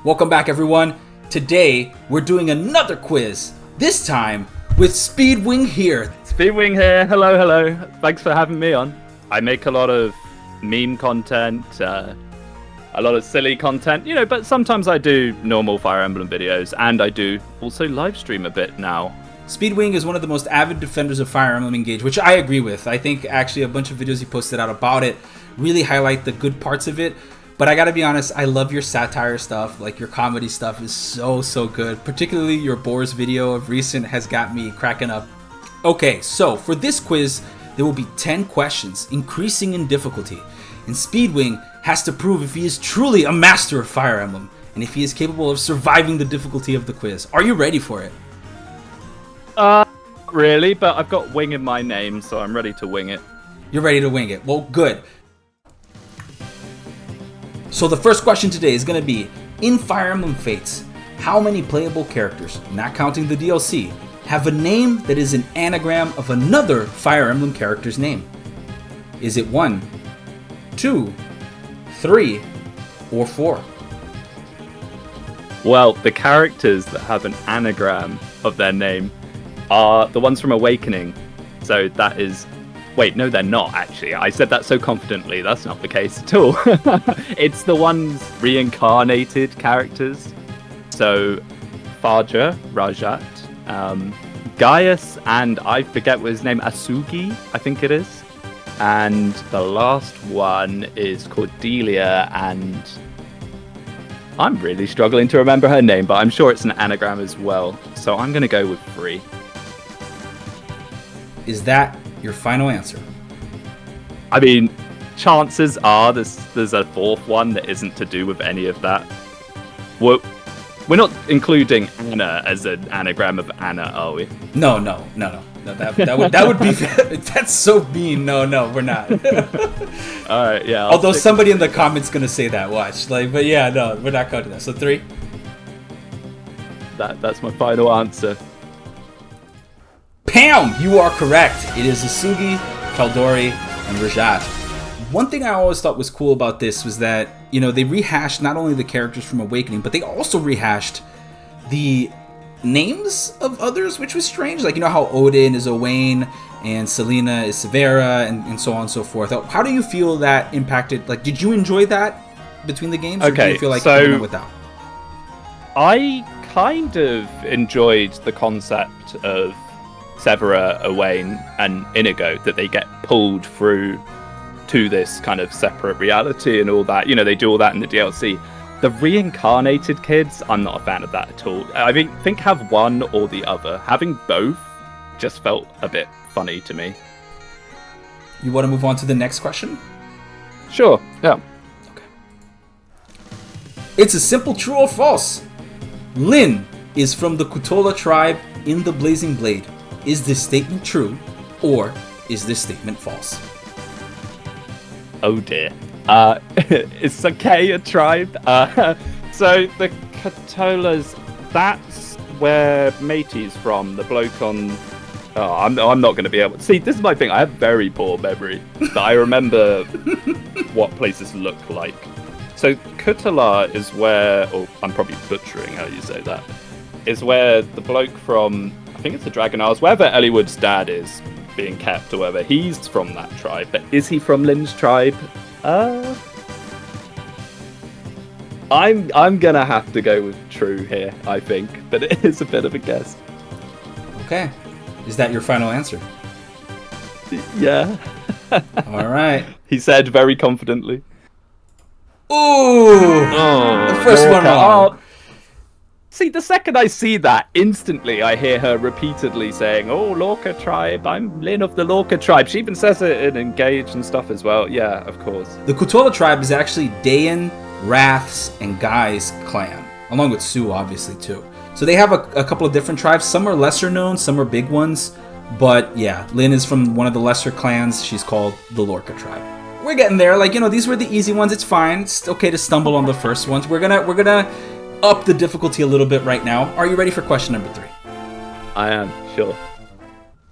Welcome back, everyone. Today, we're doing another quiz. This time with Speedwinghere. Speedwinghere. Hello. Thanks for having me on. I make a lot of meme content, a lot of silly content, but sometimes I do normal Fire Emblem videos, and I do also live stream a bit now. Speedwing is one of the most avid defenders of Fire Emblem Engage, which I agree with. I think actually a bunch of videos he posted out about it really highlight the good parts of it. But I gotta be honest, I love your satire stuff. Like, your comedy stuff is so good. Particularly your Boars video of recent has got me cracking up. Okay, so for this quiz, there will be 10 questions, increasing in difficulty. And Speedwing has to prove if he is truly a master of Fire Emblem, and if he is capable of surviving the difficulty of the quiz. Are you ready for it? Really, but I've got wing in my name, so I'm ready to wing it. You're ready to wing it. Well, good. So the first question today is going to be, in Fire Emblem Fates, how many playable characters, not counting the DLC, have a name that is an anagram of another Fire Emblem character's name? Is it 1, 2, 3, or 4? Well, the characters that have an anagram of their name are the ones from Awakening. So that is... Wait, no, they're not, actually. I said that so confidently. That's not the case at all. It's the ones reincarnated characters. So, Faja, Rajat, Gaius, and I forget what his name, Asugi, I think it is. And the last one is Cordelia, and I'm really struggling to remember her name, but I'm sure it's an anagram as well. So I'm going to go with 3. Is that your final answer? I mean, chances are there's a fourth one that isn't to do with any of that. We're not including Anna as an anagram of Anna, are we? No. That would be that's so mean. No, we're not. All right, yeah. Although somebody in the comments gonna say that. Watch, but yeah, no, we're not going to that. So 3. That's my final answer. Pam, you are correct. It is Asugi, Kaldori, and Rajat. One thing I always thought was cool about this was that, they rehashed not only the characters from Awakening, but they also rehashed the names of others, which was strange. Like, how Odin is Owain, and Selena is Severa, and so on and so forth. How do you feel that impacted? Like, did you enjoy that between the games? Or do you feel like you went without? I kind of enjoyed the concept of Severa, Owain, and Inigo, that they get pulled through to this kind of separate reality and all that. They do all that in the DLC. The reincarnated kids, I'm not a fan of that at all. I think have one or the other. Having both just felt a bit funny to me. You want to move on to the next question? Sure, yeah. Okay. It's a simple true or false. Lyn is from the Kutola tribe in the Blazing Blade. Is this statement true, or is this statement false? Oh dear. Is Sake a tribe? So the Katolas, that's where Matey's from, the bloke on... Oh, I'm not going to be able to... See, this is my thing. I have very poor memory. But I remember what places look like. So Kutala is where... Oh, I'm probably butchering how you say that. Is where the bloke from... I think it's the Dragon Isles, wherever Eliwood's dad is being kept or whatever, he's from that tribe. But is he from Lyn's tribe? I'm gonna have to go with true here, I think. But it is a bit of a guess. Okay. Is that your final answer? Yeah. All right. He said very confidently. Ooh! The first one wrong. See, the second I see that, instantly I hear her repeatedly saying, "Oh, Lorca tribe, I'm Lyn of the Lorca tribe." She even says it in Engage and stuff as well. Yeah, of course. The Kutola tribe is actually Dayan, Wrath's, and Guy's clan, along with Sue, obviously, too. So they have a couple of different tribes. Some are lesser known, some are big ones. But yeah, Lyn is from one of the lesser clans. She's called the Lorca tribe. We're getting there. Like, these were the easy ones. It's fine. It's okay to stumble on the first ones. We're gonna up the difficulty a little bit right now. Are you ready for question number 3? I am, sure.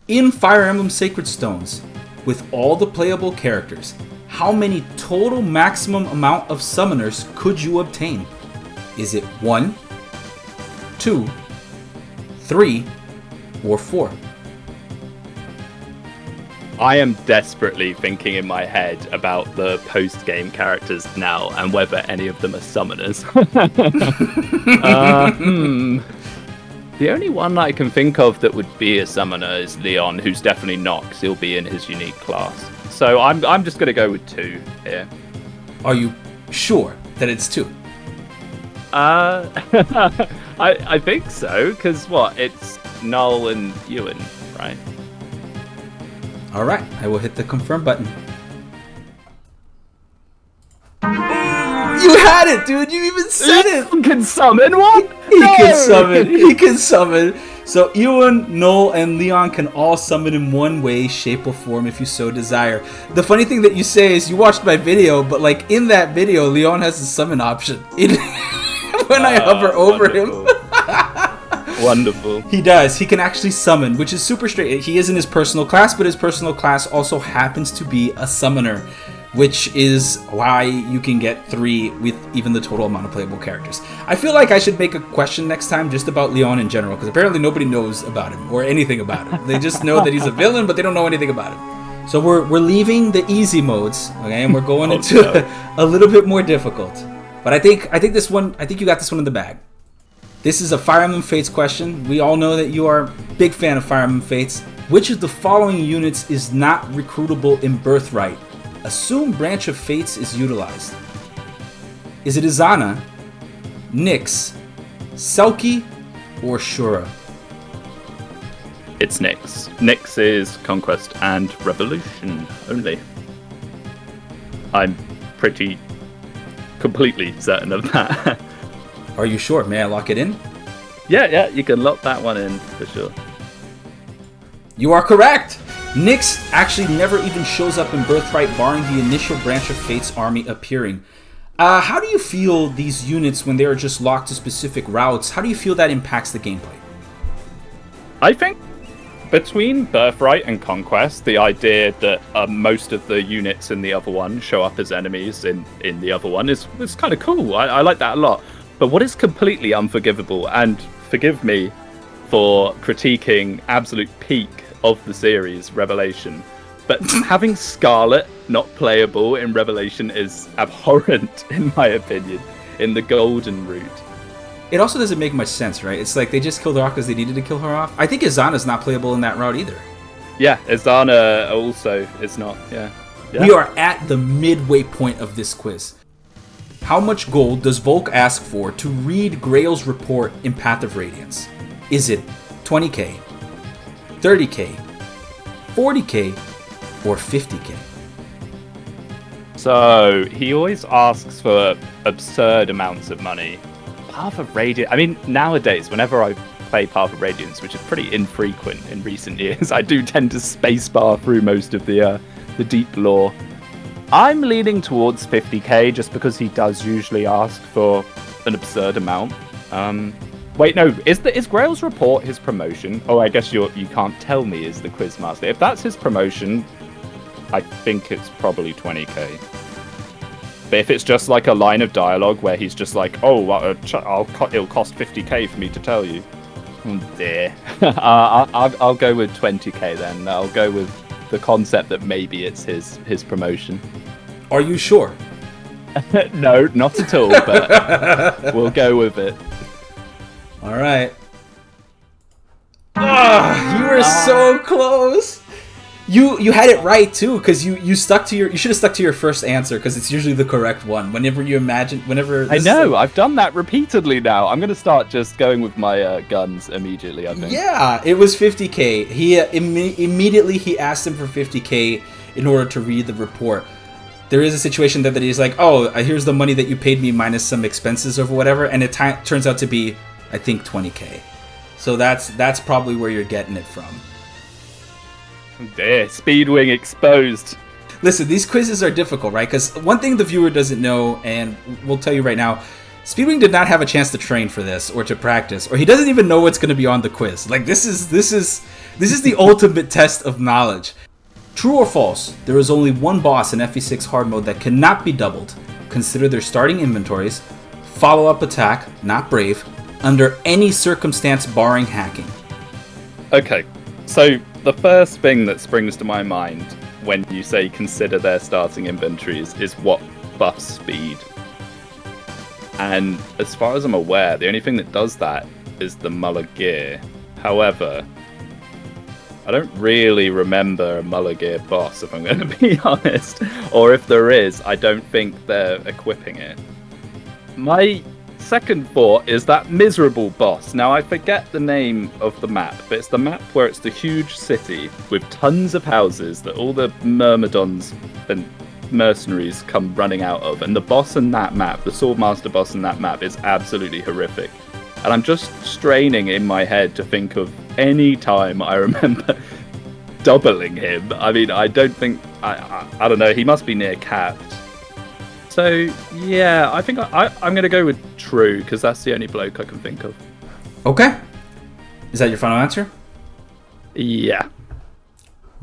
In Fire Emblem Sacred Stones, with all the playable characters, how many total maximum amount of summoners could you obtain? Is it 1, 2, 3, or 4? I am desperately thinking in my head about the post-game characters now and whether any of them are summoners. The only one I can think of that would be a summoner is Leon, who's definitely not, because he'll be in his unique class. So I'm just going to go with 2 here. Are you sure that it's 2? I think so, because it's Null and Ewan, right? All right, I will hit the confirm button. You had it, dude. You even said it. He can summon one? He can summon. He can summon. So Ewan, Null, and Leon can all summon in one way, shape, or form if you so desire. The funny thing that you say is you watched my video, but like in that video, Leon has a summon option. When I hover over him. Wonderful. He does. He can actually summon, which is super straight. He is in his personal class, but his personal class also happens to be a summoner, which is why you can get 3 with even the total amount of playable characters. I feel like I should make a question next time just about Leon in general, because apparently nobody knows about him or anything about him. They just know that he's a villain, but they don't know anything about him. So we're leaving the easy modes, okay, and we're going into a little bit more difficult. But I think you got this one in the bag. This is a Fire Emblem Fates question. We all know that you are a big fan of Fire Emblem Fates. Which of the following units is not recruitable in Birthright? Assume Branch of Fates is utilized. Is it Izana, Nyx, Selkie, or Shura? It's Nyx. Nyx is Conquest and Revolution only. I'm pretty completely certain of that. Are you sure? May I lock it in? Yeah, you can lock that one in for sure. You are correct! Nyx actually never even shows up in Birthright, barring the initial Branch of Fates army appearing. How do you feel these units, when they are just locked to specific routes, how do you feel that impacts the gameplay? I think between Birthright and Conquest, the idea that most of the units in the other one show up as enemies in the other one is kind of cool. I like that a lot. But what is completely unforgivable, and forgive me for critiquing absolute peak of the series, Revelation, but having Scarlet not playable in Revelation is abhorrent, in my opinion, in the Golden route. It also doesn't make much sense, right? It's like they just killed her off because they needed to kill her off. I think Izana's not playable in that route either. Yeah, Izana also is not, yeah. We are at the midway point of this quiz. How much gold does Volk ask for to read Grail's report in Path of Radiance? Is it 20k, 30k, 40k, or 50k? So, he always asks for absurd amounts of money. Path of Radiance, I mean, nowadays, whenever I play Path of Radiance, which is pretty infrequent in recent years, I do tend to spacebar through most of the deep lore. I'm leaning towards 50k just because he does usually ask for an absurd amount. Wait, no, is Grail's report his promotion? Oh, I guess you can't tell me is the Quizmaster. If that's his promotion, I think it's probably 20k. But if it's just like a line of dialogue where he's just like, oh, it'll cost 50k for me to tell you. Oh dear. I'll go with 20k then. I'll go with the concept that maybe it's his promotion. Are you sure? No, not at all, but we'll go with it. All right. You were so close. You had it right too, because you should have stuck to your first answer, because it's usually the correct one. I know, I've done that repeatedly now. I'm gonna start just going with my guns immediately, I think. Yeah, it was 50k. He immediately he asked him for 50k in order to read the report. There is a situation that he's like, oh, here's the money that you paid me minus some expenses or whatever, and it turns out to be, I think, 20k. So that's probably where you're getting it from. There, Speedwing exposed. Listen, these quizzes are difficult, right? Because one thing the viewer doesn't know, and we'll tell you right now, Speedwing did not have a chance to train for this or to practice, or he doesn't even know what's going to be on the quiz. Like this is the ultimate test of knowledge. True or false? There is only one boss in FE6 hard mode that cannot be doubled. Consider their starting inventories. follow-up attack, not brave, under any circumstance barring hacking. Okay, so the first thing that springs to my mind when you say consider their starting inventories is what buffs speed. And as far as I'm aware, the only thing that does that is the Wringer. However, I don't really remember a Wringer boss, if I'm going to be honest. Or if there is, I don't think they're equipping it. My second thought is that miserable boss. Now, I forget the name of the map, but it's the map where it's the huge city with tons of houses that all the myrmidons and mercenaries come running out of. And the boss in that map, the Swordmaster boss in that map, is absolutely horrific. And I'm just straining in my head to think of any time I remember doubling him. I mean, I don't think... I don't know, he must be near capped. So, yeah, I think I'm going to go with true, because that's the only bloke I can think of. Okay. Is that your final answer? Yeah.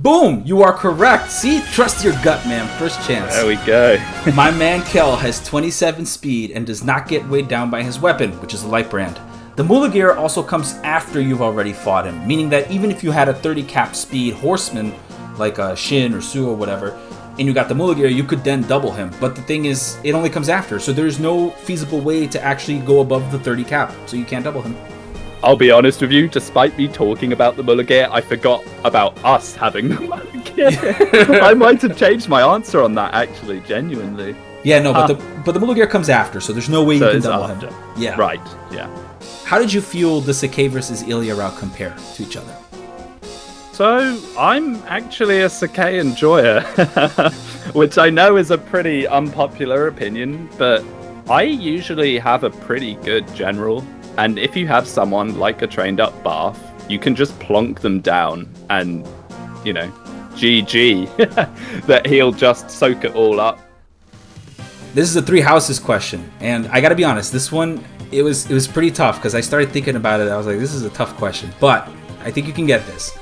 Boom! You are correct. See? Trust your gut, man. First chance. There we go. My man Kel has 27 speed and does not get weighed down by his weapon, which is a light brand. The Wringer also comes after you've already fought him, meaning that even if you had a 30 cap speed horseman, like a Shin or Su or whatever, and you got the Wringer, you could then double him. But the thing is, it only comes after, so there's no feasible way to actually go above the 30 cap, so you can't double him. I'll be honest with you, despite me talking about the Wringer, I forgot about us having the Wringer. I might have changed my answer on that, actually, genuinely. Yeah, no, but the Wringer comes after, so there's no way you can double him. Yeah. Right, yeah. How did you feel the Sakai versus Ilya route compare to each other? So, I'm actually a Sakai enjoyer, which I know is a pretty unpopular opinion, but I usually have a pretty good general, and if you have someone like a trained up Barth, you can just plonk them down and, you know, GG, that he'll just soak it all up. This is a three houses question, and I gotta be honest, this one, it was pretty tough, because I started thinking about it, I was like, this is a tough question, but I think you can get this.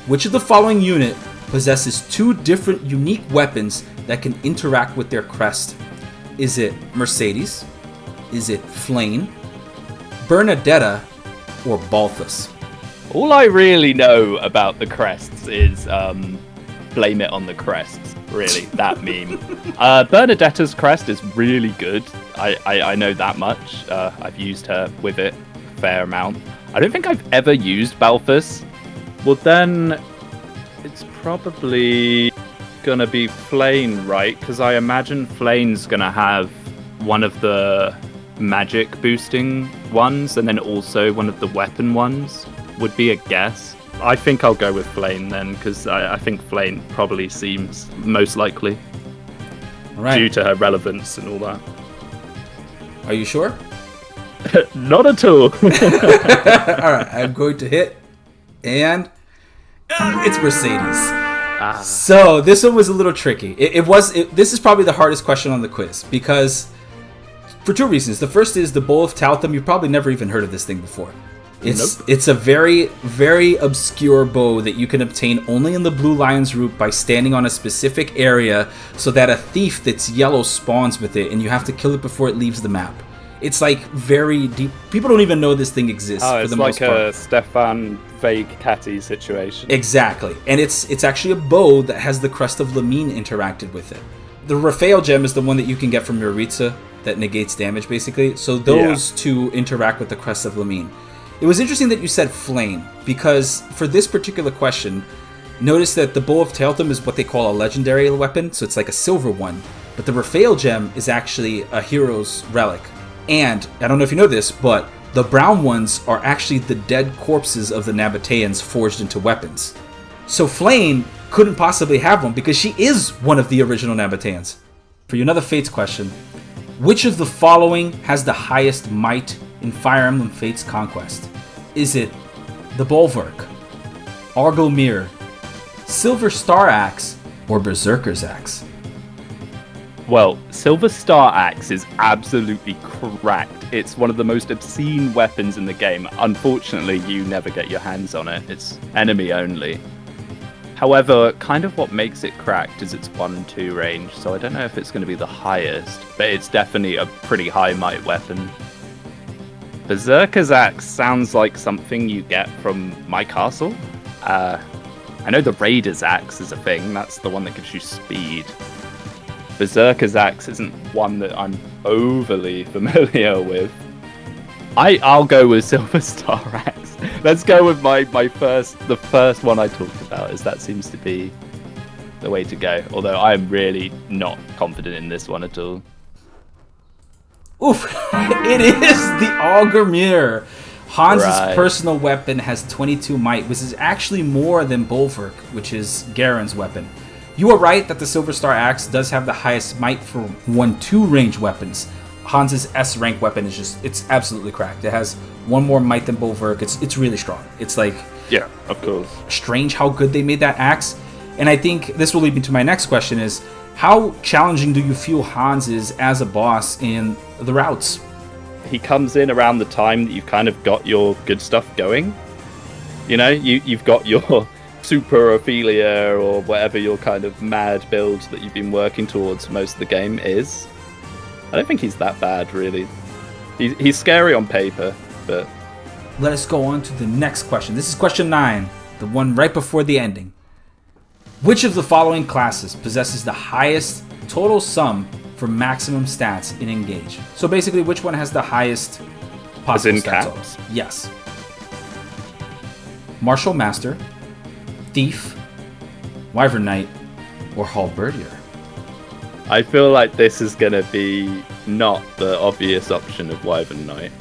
Which of the following unit possesses two different unique weapons that can interact with their crest? Is it Mercedes? Is it Flame? Bernadetta? Or Balthus? All I really know about the crests is blame it on the crests, really, that meme. Bernadetta's crest is really good. I know that much. I've used her with it a fair amount. I don't think I've ever used Balthus. Well, then it's probably going to be Flame, right? Because I imagine Flame's going to have one of the magic boosting ones and then also one of the weapon ones, would be a guess. I think I'll go with Flame then, because I think Flame probably seems most likely. Right. Due to her relevance and all that. Are you sure? Not at all. Alright, I'm going to hit, and it's Mercedes. So this one was a little tricky. This is probably the hardest question on the quiz, because for two reasons. The first is the Bowl of Taltham. You've probably never even heard of this thing before. It's a very, very obscure bow that you can obtain only in the Blue Lion's Route by standing on a specific area so that a thief that's yellow spawns with it, and you have to kill it before it leaves the map. It's like very deep. People don't even know this thing exists for the most part. It's like a Stefan Vague Catty situation. Exactly. And it's actually a bow that has the Crest of Lamine interacted with it. The Raphael gem is the one that you can get from Yoritza that negates damage, basically. So those two interact with the Crest of Lamine. It was interesting that you said Flame, because for this particular question, notice that the Bow of Taltham is what they call a legendary weapon, so it's like a silver one. But the Raphael gem is actually a hero's relic. And, I don't know if you know this, but the brown ones are actually the dead corpses of the Nabateans forged into weapons. So Flame couldn't possibly have one because she is one of the original Nabateans. For you, another Fates question. Which of the following has the highest might in Fire Emblem Fates Conquest? Is it the Bulwark, Argylmir, Silver Star Axe, or Berserker's Axe? Well, Silver Star Axe is absolutely cracked. It's one of the most obscene weapons in the game. Unfortunately, you never get your hands on it. It's enemy only. However, kind of what makes it cracked is its 1-2 range, so I don't know if it's going to be the highest, but it's definitely a pretty high might weapon. Berserker's Axe sounds like something you get from my castle. I know the Raider's Axe is a thing, that's the one that gives you speed. Berserker's Axe isn't one that I'm overly familiar with. I'll go with Silver Star Axe. Let's go with the first one I talked about, as that seems to be the way to go. Although I am really not confident in this one at all. Oof! It is the Augur Mirror. Hans's personal weapon has 22 might, which is actually more than Bolverk, which is Garen's weapon. You are right that the Silver Star Axe does have the highest might for 1-2 range weapons. Hans's S rank weapon is it's absolutely cracked. It has one more might than Bolverk. It's really strong. It's like, yeah, of course, strange how good they made that axe. And I think this will lead me to my next question: is how challenging do you feel Hans is as a boss in the routes? He comes in around the time that you've kind of got your good stuff going. You know, you've got your Super Ophelia or whatever your kind of mad build that you've been working towards most of the game is. I don't think he's that bad, really. He's scary on paper, but... Let us go on to the next question. This is question 9, the one right before the ending. Which of the following classes possesses the highest total sum for maximum stats in Engage? So basically, which one has the highest possible stat totals? Yes. Martial Master, Thief, Wyvern Knight, or Halberdier? I feel like this is going to be not the obvious option of Wyvern Knight.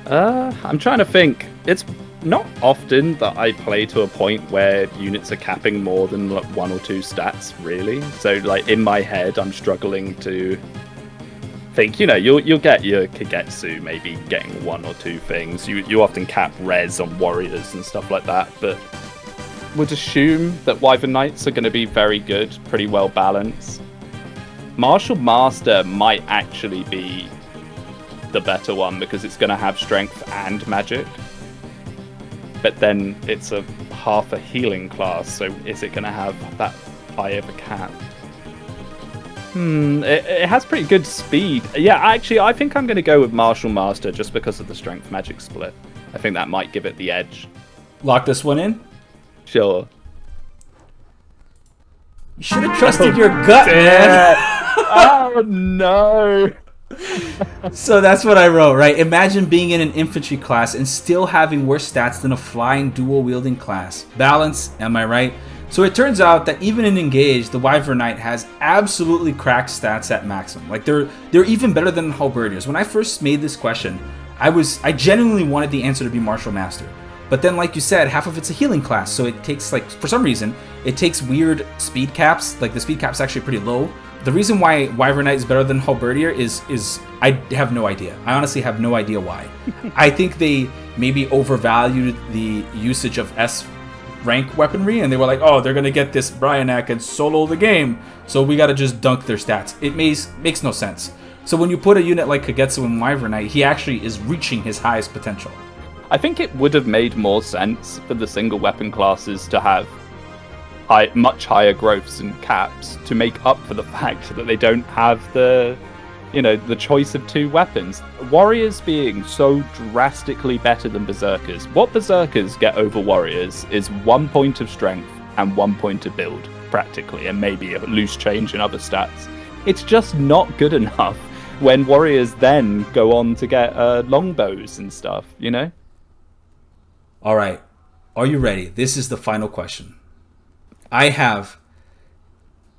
I'm trying to think. It's not often that I play to a point where units are capping more than like 1 or 2 stats, really. So, like, in my head, I'm struggling to think, you know, you'll get your Kagetsu maybe getting 1 or 2 things. You often cap res on warriors and stuff like that, but would assume that Wyvern Knights are going to be very good, pretty well balanced. Martial Master might actually be the better one because it's going to have strength and magic. But then it's a half a healing class, so is it going to have that high of a cap? It has pretty good speed. Yeah, actually, I think I'm going to go with Martial Master just because of the strength magic split. I think that might give it the edge. Lock this one in? Sure. You should have trusted your gut, man. Oh, no. So that's what I wrote, right? Imagine being in an infantry class and still having worse stats than a flying dual-wielding class. Balance, am I right? So it turns out that even in Engage, the Wyvern Knight has absolutely cracked stats at maximum. Like, they're even better than Halberdiers. When I first made this question, I genuinely wanted the answer to be Martial Master. But then, like you said, half of it's a healing class, so it takes, like, for some reason, it takes weird speed caps. Like, the speed cap's actually pretty low. The reason why Wyvern Knight is better than Halberdier is I have no idea. I honestly have no idea why. I think they maybe overvalued the usage of S rank weaponry, and they were like, oh, they're going to get this Bryanak and solo the game, so we got to just dunk their stats. It makes no sense. So when you put a unit like Kagetsu in Wyvern Knight, he actually is reaching his highest potential. I think it would have made more sense for the single weapon classes to have much higher growths and caps to make up for the fact that they don't have the choice of 2 weapons. Warriors being so drastically better than Berserkers. What Berserkers get over Warriors is 1 point of strength and 1 point of build, practically, and maybe a loose change in other stats. It's just not good enough when Warriors then go on to get longbows and stuff, you know? All right. Are you ready? This is the final question. I have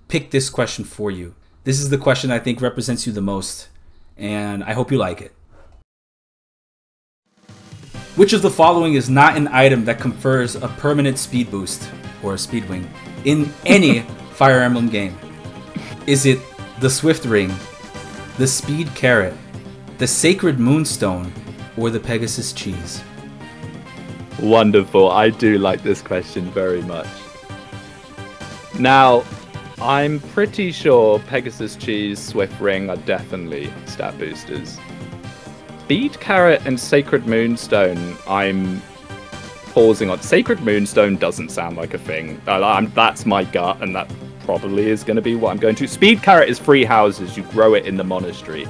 picked this question for you. This is the question I think represents you the most, and I hope you like it. Which of the following is not an item that confers a permanent speed boost, or a speed wing, in any Fire Emblem game? Is it the Swift Ring, the Speed Carrot, the Sacred Moonstone, or the Pegasus Cheese? Wonderful. I do like this question very much. Now, I'm pretty sure Pegasus Cheese, Swift Ring are definitely stat boosters. Speed Carrot and Sacred Moonstone, I'm pausing on Sacred Moonstone doesn't sound like a thing. That's my gut, and that probably is going to be what I'm going to. Speed Carrot is 3 houses. You grow it in the monastery.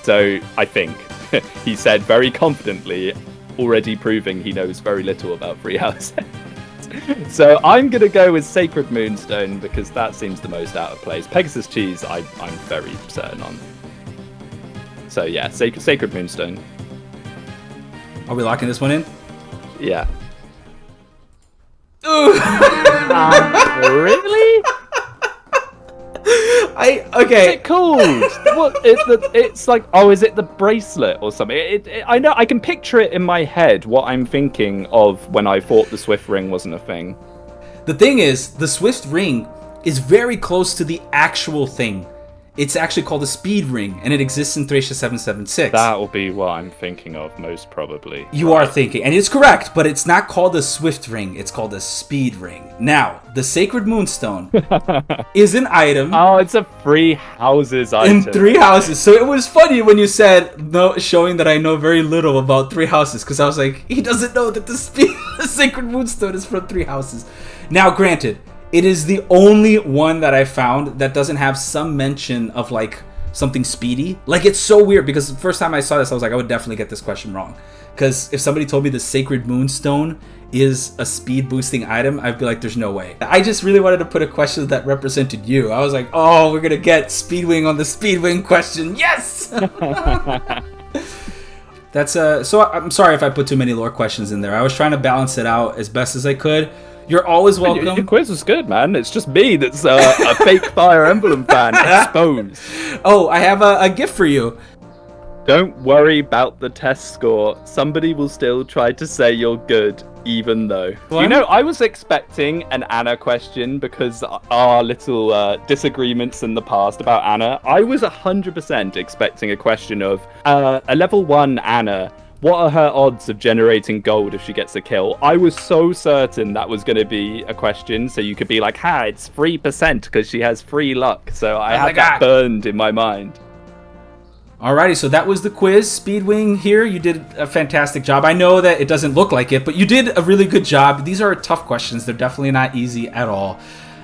So I think he said very confidently, already proving he knows very little about 3 houses. So I'm going to go with Sacred Moonstone because that seems the most out of place. Pegasus Cheese, I'm very certain on. So yeah, Sacred Moonstone. Are we locking this one in? Yeah. Ooh. Really? Okay. What's it called? What? It's like, oh, is it the bracelet or something? I know, I can picture it in my head what I'm thinking of when I thought the Swift Ring wasn't a thing. The thing is, the Swift Ring is very close to the actual thing. It's actually called a Speed Ring, and it exists in Thracia 776. That will be what I'm thinking of, most probably. You are thinking, and it's correct, but it's not called a Swift Ring. It's called a Speed Ring. Now, the Sacred Moonstone is an item. Oh, it's a 3 houses item. In 3 houses. So it was funny when you said, no, showing that I know very little about 3 houses, because I was like, he doesn't know that the Sacred Moonstone is from 3 houses. Now, granted, it is the only one that I found that doesn't have some mention of like something speedy. Like, it's so weird because the first time I saw this, I was like, I would definitely get this question wrong. Because if somebody told me the Sacred Moonstone is a speed boosting item, I'd be like, there's no way. I just really wanted to put a question that represented you. I was like, oh, we're going to get Speedwing on the Speedwing question. Yes! That's so I'm sorry if I put too many lore questions in there. I was trying to balance it out as best as I could. You're always welcome. Your quiz was good, man. It's just me that's a fake Fire Emblem fan exposed. Oh, I have a gift for you. Don't worry about the test score. Somebody will still try to say you're good, even though. What? You know, I was expecting an Anna question because our little disagreements in the past about Anna. I was 100% expecting a question of a level 1 Anna. What are her odds of generating gold if she gets a kill? I was so certain that was going to be a question, so you could be like, it's 3% because she has free luck. So I had that burned in my mind. Alrighty, so that was the quiz. Speedwinghere, you did a fantastic job. I know that it doesn't look like it, but you did a really good job. These are tough questions. They're definitely not easy at all.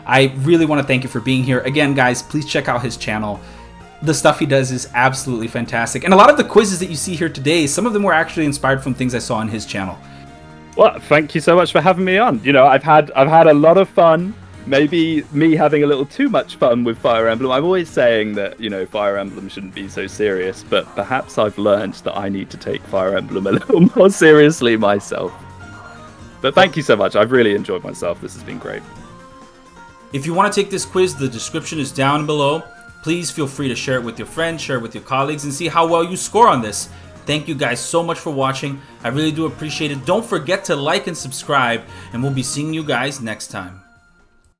I really want to thank you for being here. Again, guys, please check out his channel. The stuff he does is absolutely fantastic. And a lot of the quizzes that you see here today, some of them were actually inspired from things I saw on his channel. Well, thank you so much for having me on. You know, I've had a lot of fun. Maybe me having a little too much fun with Fire Emblem. I'm always saying that, you know, Fire Emblem shouldn't be so serious, but perhaps I've learned that I need to take Fire Emblem a little more seriously myself. But thank you so much. I've really enjoyed myself. This has been great. If you want to take this quiz, the description is down below. Please feel free to share it with your friends, share it with your colleagues, and see how well you score on this. Thank you guys so much for watching. I really do appreciate it. Don't forget to like and subscribe, and we'll be seeing you guys next time.